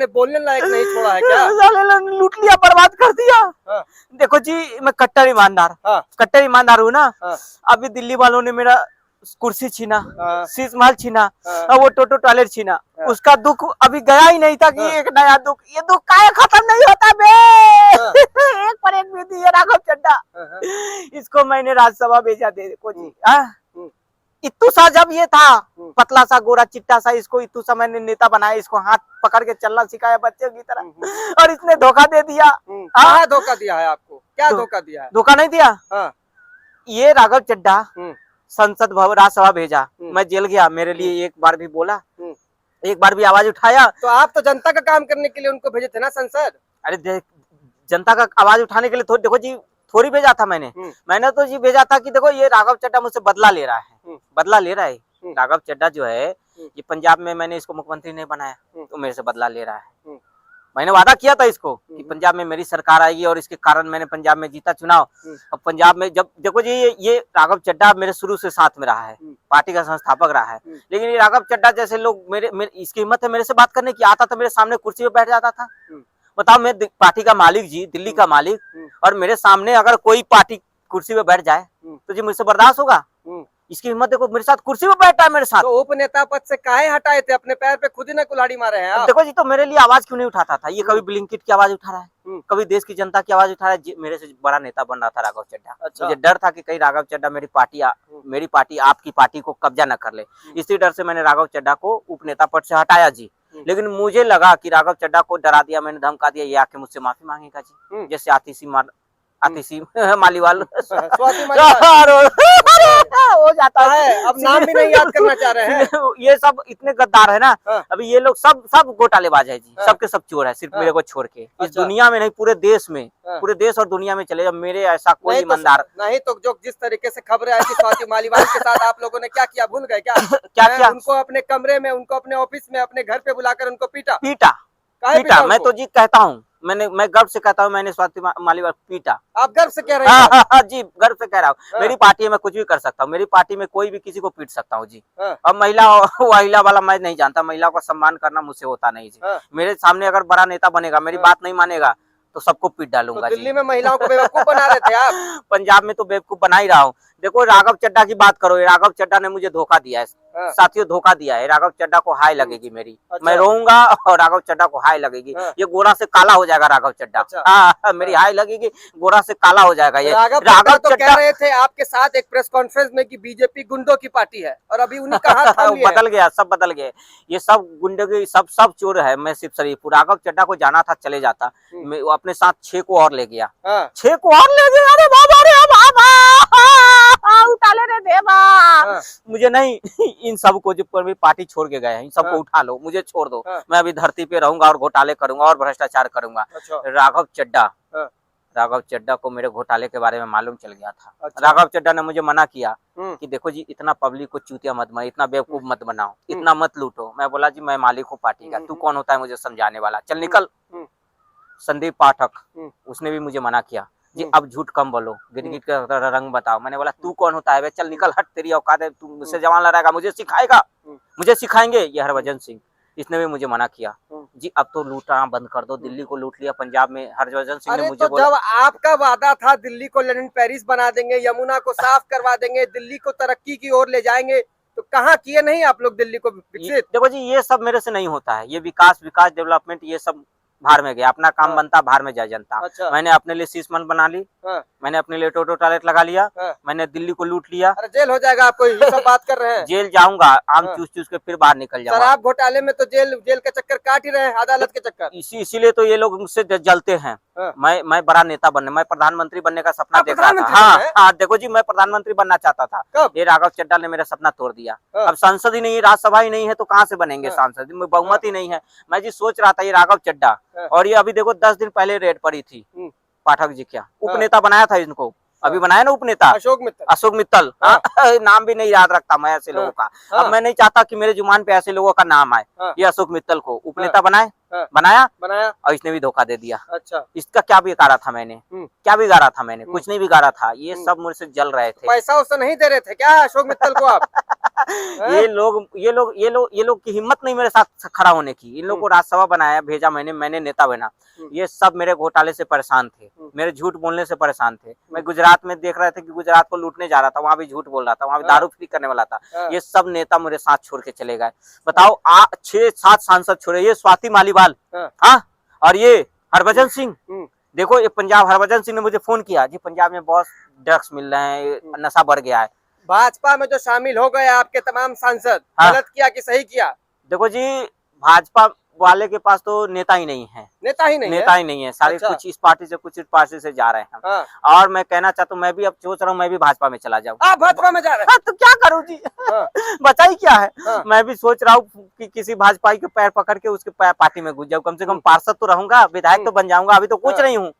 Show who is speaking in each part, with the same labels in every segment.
Speaker 1: बोलने लायक नहीं छोड़ा है क्या?
Speaker 2: साले लूट लिया, बर्बाद कर दिया।
Speaker 1: हाँ।
Speaker 2: देखो जी, मैं कट्टर ईमानदार हूँ ना।
Speaker 1: हाँ।
Speaker 2: अभी दिल्ली वालों ने मेरा कुर्सी छीना,
Speaker 1: हाँ।
Speaker 2: शीश महल छीना,
Speaker 1: हाँ।
Speaker 2: और वो टोटो टॉयलेट छीना।
Speaker 1: हाँ।
Speaker 2: उसका दुख अभी गया ही नहीं था कि
Speaker 1: हाँ।
Speaker 2: एक नया दुख, ये दुख काहे खत्म नहीं होता बे।
Speaker 1: हाँ।
Speaker 2: एक पर एक विधि है राघव चड्ढा।
Speaker 1: हाँ।
Speaker 2: इसको मैंने राज्यसभा भेजा, देखो जी।
Speaker 1: हम्म।
Speaker 2: इत्तू सा जब ये था, पतला सा गोरा चिट्टा सा, इसको इत्तू सा मैंने नेता बनाया, इसको हाथ पकड़ के चलना सिखाया बच्चे की तरह, और इसने धोखा दे दिया।
Speaker 1: कहाँ धोखा दिया है आपको? क्या धोखा दिया है?
Speaker 2: धोखा नहीं दिया।
Speaker 1: हाँ।
Speaker 2: ये राघव चड्ढा संसद भवन राज्यसभा भेजा, मैं जेल गया, मेरे लिए एक बार भी बोला, एक बार भी आवाज उठाया।
Speaker 1: तो आप तो जनता का काम करने के लिए उनको भेजे थे ना संसद।
Speaker 2: अरे जनता का आवाज उठाने के लिए देखो जी, थोड़ी भेजा था मैंने तो जी भेजा था कि देखो ये राघव चड्ढा मुझसे बदला ले रहा है, बदला ले रहा है। राघव चड्ढा जो है, ये पंजाब में मैंने इसको मुख्यमंत्री नहीं बनाया, तो मेरे से बदला ले रहा है। मैंने वादा किया था इसको कि पंजाब में मेरी सरकार आएगी, और इसके कारण मैंने पंजाब में जीता चुनाव। अब पंजाब में जब देखो जी, ये राघव चड्ढा मेरे शुरू से साथ में रहा है, पार्टी का संस्थापक रहा है, लेकिन ये राघव चड्ढा जैसे लोग मेरे इसकी हिम्मत है मेरे से बात करने की। आता था मेरे सामने कुर्सी पे बैठ जाता था। बताओ, मैं पार्टी का मालिक जी, दिल्ली का मालिक, और मेरे सामने अगर कोई पार्टी कुर्सी पे बैठ जाए तो जी मुझसे बर्दाश्त होगा? इसकी हिम्मत देखो, मेरे साथ कुर्सी पे बैठा है मेरे साथ।
Speaker 1: तो उप नेता पद से काहे हटाए थे? अपने पैर पे खुद ही ना कुल्हाड़ी मारे हैं आप।
Speaker 2: देखो जी, तो मेरे लिए आवाज क्यों नहीं उठाता था? ये कभी ब्लिंकिट की आवाज उठा रहा है, कभी देश की जनता की आवाज उठा रहा है। मेरे से बड़ा नेता बन रहा था राघव चड्ढा।
Speaker 1: अच्छा।
Speaker 2: मुझे डर था कि कहीं राघव चड्ढा मेरी पार्टी आपकी पार्टी को कब्जा न कर ले। इसी डर से मैंने राघव चड्ढा को उप नेता पद से हटाया जी। लेकिन मुझे लगा कि राघव चड्ढा को डरा दिया मैंने, धमका दिया, ये आके मुझसे माफी मांगेगा जी, जैसे आतिशी मालीवाल हो जाता है।
Speaker 1: अब नाम भी नहीं याद करना चाह रहे हैं।
Speaker 2: ये सब इतने गद्दार है ना। अभी ये लोग सब घोटालेबाज है जी, सबके सब चोर है, सिर्फ मेरे को छोड़ के। इस दुनिया में नहीं, पूरे देश में, पूरे देश और दुनिया में चले जाओ, मेरे ऐसा कोई ईमानदार
Speaker 1: नहीं। तो जो जिस तरीके से खबरें आई थी स्वाति मालीवाल के साथ, आप लोगों ने क्या किया, भूल गए क्या?
Speaker 2: क्या?
Speaker 1: उनको अपने कमरे में, उनको अपने ऑफिस में, अपने घर पे बुलाकर उनको पीटा।
Speaker 2: मैं तो जी कहता हूँ, मैं गर्व से कहता हूँ, मैंने स्वाति मालीवाल पीटा।
Speaker 1: आप गर्व से कह रहे हैं?
Speaker 2: जी, गर्व से कह रहा हूँ। मेरी पार्टी है, मैं कुछ भी कर सकता हूँ, मेरी पार्टी में कोई भी किसी को पीट सकता हूँ जी। अब महिला वाला मैं नहीं जानता, महिला को सम्मान करना मुझसे होता नहीं जी। मेरे सामने अगर बड़ा नेता बनेगा, मेरी बात नहीं मानेगा, तो सबको पीट डालूंगा।
Speaker 1: तो दिल्ली में महिलाओं को बेवकूफ बना रहे थे आप।
Speaker 2: पंजाब में तो बेवकूफ बना ही रहा हूँ। देखो, राघव चड्ढा की बात करो, राघव चड्ढा ने मुझे धोखा दिया है साथियों, धोखा दिया है। राघव चड्ढा को हाय लगेगी मेरी। अच्छा। मैं रोऊंगा और राघव चड्ढा को हाय लगेगी। ये गोरा से काला हो जाएगा राघव चड्ढा। अच्छा। हाँ, मेरी हाय लगेगी, गोरा से काला हो जाएगा ये।
Speaker 1: राघव तो कह रहे थे आपके साथ एक प्रेस कॉन्फ्रेंस में कि बीजेपी गुंडों की पार्टी है, और अभी उन्हें कहा
Speaker 2: बदल गया, सब बदल गए। ये सब गुंडे की सब चोर है। मैं सिर्फ शरीफ, राघव चड्ढा को जाना था चले जाता, मैं अपने साथ 6 को और ले गया। 6 को और ले गया। अरे बाबा रे बाबा, उठा ले रे देवा। मुझे नहीं, इन सब को जो पार्टी छोड़ के गए हैं, इन सबको उठा लो, मुझे छोड़ दो। मैं अभी धरती पे रहूंगा और घोटाले करूंगा और भ्रष्टाचार करूंगा। राघव चड्ढा को मेरे घोटाले के बारे में मालूम चल गया था। अच्छा। राघव चड्ढा ने मुझे मना किया कि देखो जी, इतना पब्लिक को चूतिया मत बनाओ, इतना बेवकूफ मत बनाओ, इतना मत लूटो। मैं बोला जी, मैं मालिक हूँ पार्टी का, तू कौन होता है मुझे समझाने वाला, चल निकल। संदीप पाठक, उसने भी मुझे मना किया जी, अब झूठ कम बोलो, गिरगिट का रंग बताओ। मैंने बोला तू कौन होता है, चल निकल, हट, तेरी औकात है, तू मुझसे जवान लड़ाएगा, मुझे सिखाएगा, मुझे सिखाएंगे। ये हरभजन सिंह, इसने भी मुझे मना किया जी, अब तो लूटना बंद कर दो, दिल्ली को लूट लिया पंजाब में। हरभजन सिंह ने मुझे
Speaker 1: तो जब आपका वादा था दिल्ली को लंदन पेरिस बना देंगे, यमुना को साफ करवा देंगे, दिल्ली को तरक्की की ओर ले जाएंगे, तो कहाँ किए नहीं आप लोग दिल्ली को विकसित?
Speaker 2: देखो जी, ये सब मेरे से नहीं होता है, ये विकास डेवलपमेंट, ये सब बाहर में गया। अपना काम बनता, बाहर में जाए जनता। अच्छा। मैंने अपने लिए शीश महल बना ली, मैंने अपने लिए टोटो टॉयलेट लगा लिया, मैंने दिल्ली को लूट लिया।
Speaker 1: अरे जेल हो जाएगा आपको, ये सब बात कर रहे हैं।
Speaker 2: जेल जाऊंगा, आम चूस के फिर बाहर निकल जाऊंगा।
Speaker 1: शराब घोटाले में तो जेल के चक्कर काट ही रहे हैं, अदालत के चक्कर।
Speaker 2: इसीलिए तो ये लोग मुझसे जलते हैं। मैं बड़ा नेता बनने, मैं प्रधानमंत्री बनने का सपना देख रहा था। हाँ, देखो जी, मैं प्रधानमंत्री बनना चाहता था। ये राघव चड्ढा ने मेरा सपना तोड़ दिया। अब संसद ही नहीं, राज्यसभा ही नहीं है, तो कहाँ से बनेंगे सांसद? बहुमत ही नहीं है। मैं जी सोच रहा था ये राघव चड्ढा, और ये अभी देखो 10 दिन पहले रेड पड़ी थी पाठक जी, क्या उपनेता बनाया था इनको, अभी बनाया ना उपनेता
Speaker 1: अशोक मित्तल।
Speaker 2: अशोक मित्तल।
Speaker 1: हाँ।
Speaker 2: नाम भी नहीं याद रखता मैं ऐसे लोगों का।
Speaker 1: हाँ।
Speaker 2: अब मैं नहीं चाहता कि मेरे जुबान पे ऐसे लोगों का नाम आए।
Speaker 1: हाँ।
Speaker 2: ये अशोक मित्तल को उपनेता बनाए,
Speaker 1: हाँ।
Speaker 2: बनाया और इसने भी धोखा दे दिया।
Speaker 1: अच्छा,
Speaker 2: इसका क्या बिगाड़ा था मैंने, क्या बिगाड़ा था मैंने? कुछ नहीं बिगाड़ा था। ये सब मुझसे जल रहे थे।
Speaker 1: पैसा उससे नहीं दे रहे थे क्या अशोक मित्तल को आप?
Speaker 2: ये लोग की हिम्मत नहीं मेरे साथ खड़ा होने की। इन लोग को राज्यसभा बनाया, भेजा मैंने नेता बना। ये सब मेरे घोटाले से परेशान थे, मेरे झूठ बोलने से परेशान थे। मैं गुजरात में देख रहे थे कि गुजरात को लूटने जा रहा था, वहां भी झूठ बोल रहा था, वहां भी दारू फ्री करने वाला था। ये सब नेता मेरे साथ छोड़ के चले गए। बताओ, 6-7 सांसद छोड़े। ये स्वाति मालीवाल, हाँ, और ये हरभजन सिंह। देखो, ये पंजाब, हरभजन सिंह ने मुझे फोन किया जी, पंजाब में बहुत ड्रग्स मिल रहे हैं, नशा बढ़ गया है।
Speaker 1: भाजपा में जो शामिल हो गए आपके तमाम सांसद,
Speaker 2: हाँ।
Speaker 1: गलत किया कि सही किया?
Speaker 2: देखो जी, भाजपा वाले के पास तो नेता ही नहीं है,
Speaker 1: नेता ही नहीं है।
Speaker 2: सारे
Speaker 1: अच्छा।
Speaker 2: कुछ इस पार्टी से कुछ इस पार्टी से जा रहे हैं।
Speaker 1: हाँ।
Speaker 2: और मैं कहना चाहता हूँ, मैं भी अब सोच रहा हूँ मैं भी भाजपा में चला जाऊँ।
Speaker 1: आप भाजपा में जा रहे हैं?
Speaker 2: हाँ, तो क्या करूँ जी।
Speaker 1: हाँ।
Speaker 2: बचा ही क्या है।
Speaker 1: हाँ।
Speaker 2: मैं भी सोच रहा हूँ कि किसी भाजपा के पैर पकड़ के उसके पार्टी में घुस जाऊँ। कम से कम पार्षद तो रहूंगा, विधायक तो बन जाऊंगा। अभी तो कुछ नहीं हूँ,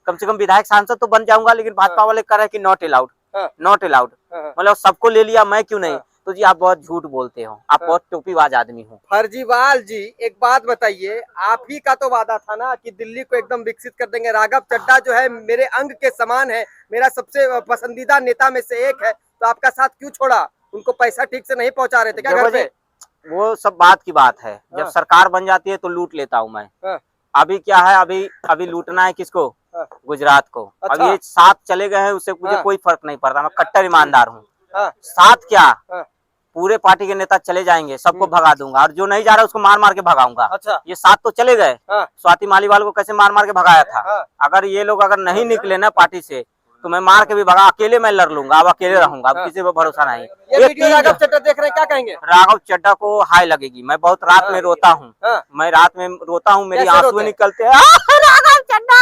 Speaker 2: कम से कम विधायक सांसद तो बन जाऊंगा। लेकिन भाजपा वाले कह रहे हैं कि नॉट अलाउड, नॉट अलाउड। मतलब सबको ले लिया, मैं क्यों नहीं? तो जी आप बहुत झूठ बोलते हो, आप बहुत टोपीबाज आदमी हो।
Speaker 1: फर्जीवाल जी, एक बात बताइए, आप ही का तो वादा था ना कि दिल्ली को एकदम विकसित कर देंगे। राघव चड्ढा जो है मेरे अंग के समान है, मेरा सबसे पसंदीदा नेता में से एक है, तो आपका साथ क्यों छोड़ा? उनको पैसा ठीक से नहीं पहुंचा रहे थे क्या घर पे?
Speaker 2: वो सब बात की बात है। जब सरकार बन जाती है तो लूट लेता हूँ मैं। अभी क्या है, अभी लूटना है किसको? गुजरात को।
Speaker 1: अच्छा।
Speaker 2: अब ये 7 चले गए हैं, उससे मुझे कोई फर्क नहीं पड़ता। मैं कट्टर ईमानदार हूँ। 7 क्या, पूरे पार्टी के नेता चले जाएंगे, सबको भगा दूंगा, और जो नहीं जा रहा उसको मार मार के भगाऊंगा।
Speaker 1: अच्छा।
Speaker 2: ये 7 तो चले गए। स्वाति मालीवाल को कैसे मार मार के भगाया था। अगर ये लोग अगर नहीं निकले ना पार्टी से, तो मैं मार के भी भगा, अकेले मैं लड़ लूंगा। अब अकेले रहूंगा, अब किसी पे भरोसा नहीं।
Speaker 1: ये वीडियो राघव चड्ढा देख रहे हैं, क्या कहेंगे?
Speaker 2: राघव चड्ढा को हाय लगेगी। मैं बहुत रात में रोता हूँ, मैं रात में रोता हूँ, मेरी आंसू निकलते हैं। राघव चड्ढा,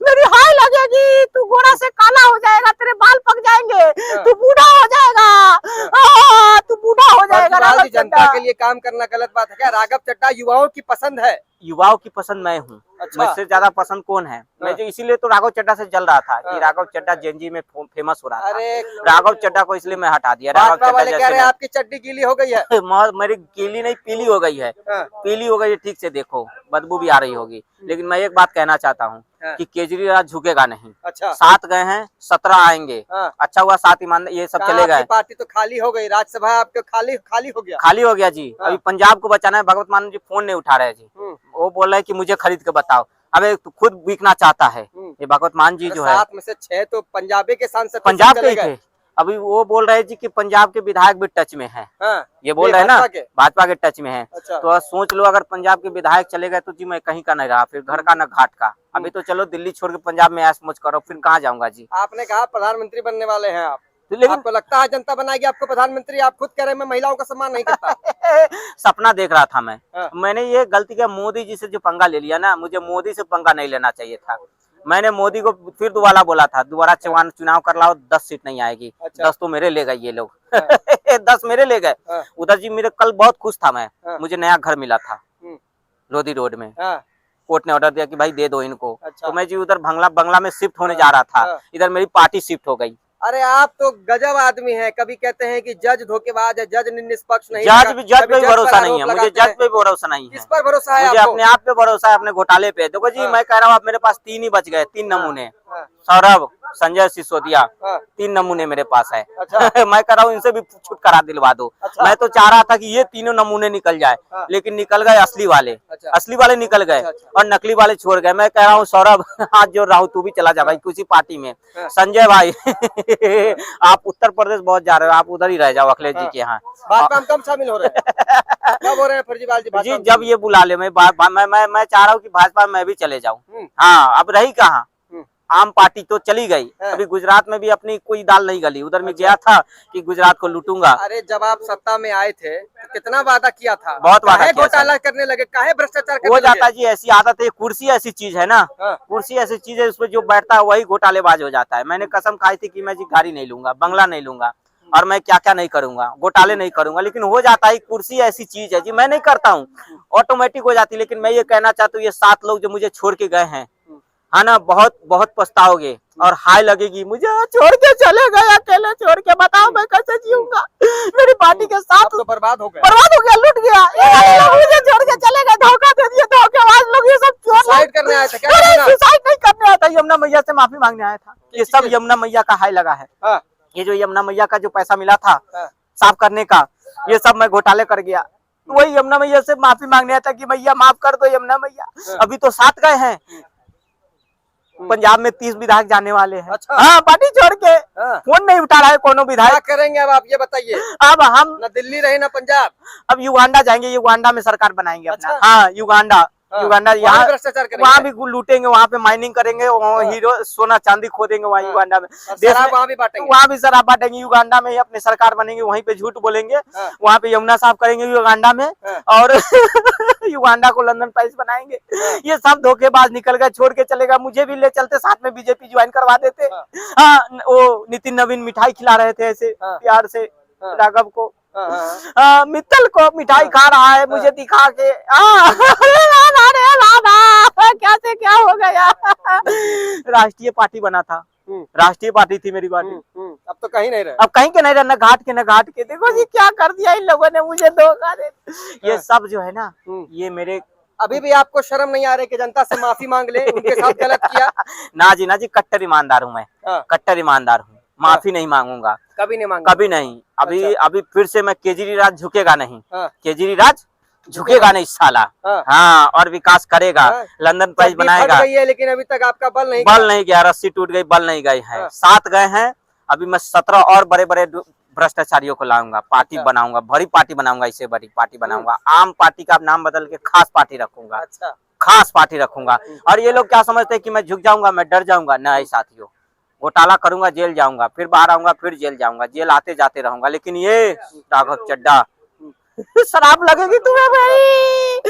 Speaker 2: मेरी हाय लगेगी, तू घोड़ा से काला हो जाएगा, तेरे बाल पक जाएंगे, तू बूढ़ा हो जाएगा, तू बूढ़ा हो जाएगा। राघव
Speaker 1: जनता के लिए काम करना गलत बात है क्या? राघव चड्ढा युवाओं की पसंद है।
Speaker 2: युवाओं की पसंद मैं हूँ।
Speaker 1: अच्छा।
Speaker 2: मुझसे ज्यादा पसंद कौन है? मैं जो इसीलिए तो राघव चड्ढा से जल रहा था कि राघव चड्ढा जेएनजी में फेमस हो रहा था।
Speaker 1: अरे
Speaker 2: राघव चड्ढा को इसलिए मैं हटा दिया।
Speaker 1: भाजपा वाले कह रहे हैं आपकी चड्डी गीली हो गई है।
Speaker 2: मेरी गीली नहीं, पीली हो गई है। पीली हो गई है, ठीक से देखो, बदबू भी आ रही होगी। लेकिन मैं एक बात कहना चाहता हूँ कि केजरीवाल झुकेगा नहीं।
Speaker 1: अच्छा।
Speaker 2: 7 गए हैं, 17 आएंगे। अच्छा हुआ 7 ईमानदार ये सब चले गए।
Speaker 1: पार्टी तो खाली हो गई, राज्यसभा आपके खाली हो गया।
Speaker 2: खाली हो गया जी। अभी पंजाब को बचाना है। भगवत मान जी फोन नहीं उठा रहे जी। वो बोल रहे हैं कि मुझे खरीद के बताओ। अबे तू खुद बिकना चाहता है। ये भगवत मान जी जो है,
Speaker 1: 7 में से 6 तो पंजाबी के सांसद
Speaker 2: पंजाब के थे। अभी वो बोल रहे जी कि पंजाब के विधायक भी टच में है। ये बोल रहे हैं ना, भाजपा के टच में है।
Speaker 1: अच्छा।
Speaker 2: तो सोच लो, अगर पंजाब के विधायक चले गए तो जी मैं कहीं का नहीं रहा, फिर घर का न घाट का। अभी तो चलो दिल्ली छोड़ के पंजाब में ऐश मौज करो, फिर कहाँ जाऊंगा जी।
Speaker 1: आपने कहा प्रधानमंत्री बनने वाले हैं आप,
Speaker 2: लेकिन
Speaker 1: आपको लगता है जनता बनाएगी आपको प्रधानमंत्री? आप खुद कह रहे हैं मैं महिलाओं का सम्मान नहीं करता।
Speaker 2: सपना देख रहा था मैं। मैंने ये गलती किया, मोदी जी से जो पंगा ले लिया ना, मुझे मोदी से पंगा नहीं लेना चाहिए था। मैंने मोदी को फिर दोबारा बोला था, दोबारा चुनाव कर लाओ, 10 सीट नहीं आएगी। अच्छा। 10 तो मेरे ले गए ये लोग। 10 मेरे ले गए। उधर जी मेरे कल बहुत खुश था मैं, मुझे नया घर मिला था लोधी रोड में। कोर्ट ने ऑर्डर दिया कि भाई दे दो इनको। अच्छा। तो मैं जी उधर बंगला में शिफ्ट होने जा रहा था, इधर मेरी पार्टी शिफ्ट हो गई।
Speaker 1: अरे आप तो गजब आदमी हैं। कभी कहते हैं कि जज धोखेबाज है, जज निष्पक्ष नहीं,
Speaker 2: जज पे भरोसा नहीं है मुझे, जज पे भरोसा नहीं है।
Speaker 1: किस पर भरोसा है?
Speaker 2: मुझे अपने आप पे भरोसा है, अपने घोटाले पे। देखो जी, मैं कह रहा हूँ, आप मेरे पास 3 ही बच गए, 3 नमूने। सौरभ, संजय सिसोदिया, 3 नमूने मेरे पास है। अच्छा। मैं कह रहा हूँ इनसे भी छुटकारा दिलवा दो। अच्छा। मैं तो चाह रहा था कि ये तीनों नमूने निकल जाए, लेकिन निकल गए असली वाले। अच्छा। असली वाले निकल गए। अच्छा। और नकली वाले छोड़ गए। मैं कह रहा हूँ सौरभ, हाथ जोड़ रहा हूँ, तू भी चला जा भाई किसी पार्टी में। संजय भाई, आप उत्तर प्रदेश बहुत जा रहे हो, आप उधर ही रह जाओ अखिलेश जी के यहाँ।
Speaker 1: भाजपा में कब शामिल हो रहे हैं? कब हो रहे हैं फर्जीवाल जी?
Speaker 2: जब ये बुला ले। मैं चाह रहा हूँ कि भाजपा में मैं भी चले जाऊँ। हाँ, अब रही कहाँ, आम पार्टी तो चली गई। अभी गुजरात में भी अपनी कोई दाल नहीं गली। उधर में गया था कि गुजरात को लूटूंगा।
Speaker 1: अरे जब आप सत्ता में आए थे तो कितना वादा किया था?
Speaker 2: बहुत वादा किया।
Speaker 1: घोटाला करने लगे, काहे भ्रष्टाचार करने
Speaker 2: हो जाता जी, ऐसी आदत है। कुर्सी ऐसी चीज है ना, कुर्सी ऐसी चीज है, उसमें जो बैठता है वही घोटालेबाज हो जाता है। मैंने कसम खाई थी कि मैं जी गाड़ी नहीं लूंगा, बंगला नहीं लूंगा, और मैं क्या क्या नहीं करूंगा, घोटाले नहीं करूंगा। लेकिन हो जाता है, कुर्सी ऐसी चीज है जी, मैं नहीं करता हूँ, ऑटोमेटिक हो जाती। लेकिन मैं ये कहना चाहता हूँ, ये 7 लोग जो मुझे छोड़ के गए हैं, हाँ ना, बहुत बहुत पछताओगे और हाय लगेगी, मुझे छोड़ के चले गए, अकेले छोड़ के, बताओ मैं कैसे जीऊंगा मेरी पार्टी के साथ।
Speaker 1: तो बर्बाद हो गया,
Speaker 2: लुट गया, ये लोग मुझे छोड़ के चले गए, धोखा दे दिए, धोखेबाज लोग ये सब क्यों।
Speaker 1: सुसाइड करने आए थे क्या?
Speaker 2: सुसाइड नहीं करने आया था, यमुना मैया से माफी मांगने आया था। ये सब यमुना मैया का हाय लगा है।
Speaker 1: हाँ।
Speaker 2: ये जो यमुना मैया का जो पैसा मिला था
Speaker 1: हाँ।
Speaker 2: साफ करने का, ये सब मैं घोटाले कर गया। वही यमुना मैया से माफी मांगने आया था कि मैया माफ कर दो यमुना मैया। अभी तो 7 गए हैं, पंजाब में 30 विधायक जाने वाले हैं।
Speaker 1: अच्छा।
Speaker 2: हाँ, पार्टी छोड़ के।
Speaker 1: हाँ।
Speaker 2: फोन नहीं उठा रहा है कोनो
Speaker 1: क्या
Speaker 2: विधायक।
Speaker 1: करेंगे अब आप ये बताइए?
Speaker 2: अब हम
Speaker 1: ना दिल्ली रहे ना पंजाब,
Speaker 2: अब युगांडा जाएंगे, युगांडा में सरकार बनाएंगे अपना।
Speaker 1: अच्छा।
Speaker 2: हाँ, युगांडा युगांडा
Speaker 1: वहाँ
Speaker 2: यहाँ
Speaker 1: भ्रष्टाचार करेंगे,
Speaker 2: वहाँ भी लूटेंगे, वहाँ पे माइनिंग करेंगे, वहाँ हीरो सोना चांदी खोदेंगे वहाँ युगांडा में।
Speaker 1: और
Speaker 2: देश
Speaker 1: शराब
Speaker 2: में
Speaker 1: वहाँ भी बांटेंगे।
Speaker 2: वहाँ भी शराब बांटेंगे, युगांडा में ही अपनी सरकार बनेंगे, वहीं पे झूठ बोलेंगे,
Speaker 1: हाँ।
Speaker 2: वहाँ पे यमुना साफ करेंगे युगांडा में,
Speaker 1: हाँ।
Speaker 2: और युगांडा को लंदन पेरिस बनाएंगे।
Speaker 1: हाँ।
Speaker 2: ये सब धोखेबाज निकल गए, छोड़ के चलेगा। मुझे भी ले चलते, साथ में बीजेपी ज्वाइन करवा देते।
Speaker 1: हाँ।
Speaker 2: हाँ, वो नितिन नवीन मिठाई खिला रहे थे ऐसे
Speaker 1: हाँ।
Speaker 2: प्यार से
Speaker 1: हाँ।
Speaker 2: राघव को।
Speaker 1: हाँ, हाँ।
Speaker 2: मित्तल को मिठाई खा रहा है मुझे दिखा के। कैसे क्या हो गया। राष्ट्रीय पार्टी बना था, राष्ट्रीय पार्टी थी मेरी पार्टी।
Speaker 1: अब तो कहीं नहीं रहे।
Speaker 2: अब कहीं के नहीं रहना, घाट के न घाट के। देखो जी क्या कर दिया इन लोगों ने, मुझे धोखा दे। ये सब जो है ना, ये मेरे
Speaker 1: अभी भी आपको शर्म नहीं आ रही कि जनता से माफी मांग ले, उनके साथ गलत किया?
Speaker 2: ना जी, कट्टर ईमानदार हूँ मैं।
Speaker 1: हाँ।
Speaker 2: कट्टर ईमानदार हूँ, माफी नहीं मांगूंगा,
Speaker 1: कभी नहीं मांगा?
Speaker 2: कभी नहीं। अभी
Speaker 1: अच्छा।
Speaker 2: अभी फिर से मैं केजरीराज झुकेगा नहीं।
Speaker 1: हाँ।
Speaker 2: केजरीराज झुकेगा नहीं साला।
Speaker 1: हाँ।
Speaker 2: हाँ, और विकास करेगा।
Speaker 1: हाँ।
Speaker 2: लंदन पेरिस
Speaker 1: चड्डी
Speaker 2: बनाएगा।
Speaker 1: फट गई है, लेकिन अभी तक आपका बल नहीं
Speaker 2: बल नहीं गया, रस्सी टूट गई, बल नहीं गई है।
Speaker 1: हाँ।
Speaker 2: 7 गए हैं, अभी मैं 17 और बड़े बड़े भ्रष्टाचारियों को लाऊंगा, पार्टी
Speaker 1: अच्छा।
Speaker 2: बनाऊंगा, बड़ी पार्टी बनाऊंगा, इससे बड़ी पार्टी बनाऊंगा। आम पार्टी का नाम बदल के खास पार्टी रखूंगा।
Speaker 1: अच्छा।
Speaker 2: खास पार्टी रखूंगा। और ये लोग क्या समझते हैं कि मैं झुक जाऊंगा, मैं डर जाऊंगा? नहीं साथियों, घोटाला करूंगा, जेल जाऊंगा, फिर बाहर आऊंगा, फिर जेल जाऊंगा, जेल आते जाते रहूंगा। लेकिन ये राघव चड्डा, शराब लगेगी तुम्हें भाई,